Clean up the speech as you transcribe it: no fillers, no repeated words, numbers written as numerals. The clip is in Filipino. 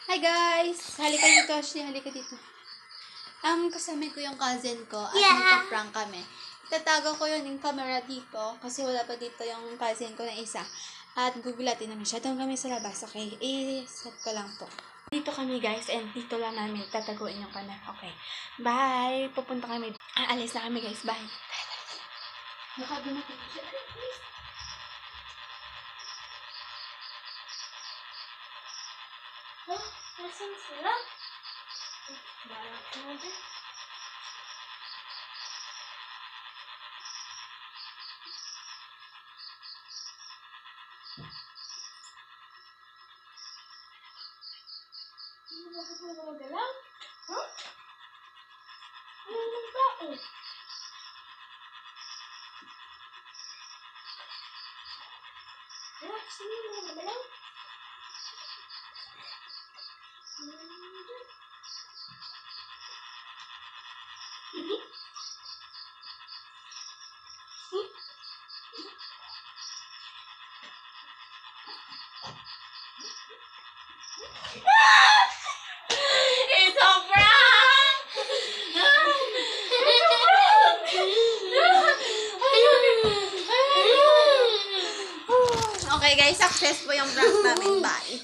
Hi guys! Halika dito, Ashley. Halika dito. Kasama ko yung cousin ko at magpa-prank kami. Itatago ko yun yung camera dito kasi wala pa dito yung cousin ko na isa. At gugulatin naman siya. Doon kami sa labas, okay? I-set ko lang po. Dito kami guys and dito lang namin tataguin yung camera. Okay. Bye! Pupunta kami. Alis na kami guys. Bye! Baka dumating siya. Nasaan sila? Balak mo din. Bakit mo gumagalaw? Huh? Ano yung tao? Relax, hindi mo gumagalaw? It's a prank! It's a prank! Okay guys, success po yung prank namin. Bye!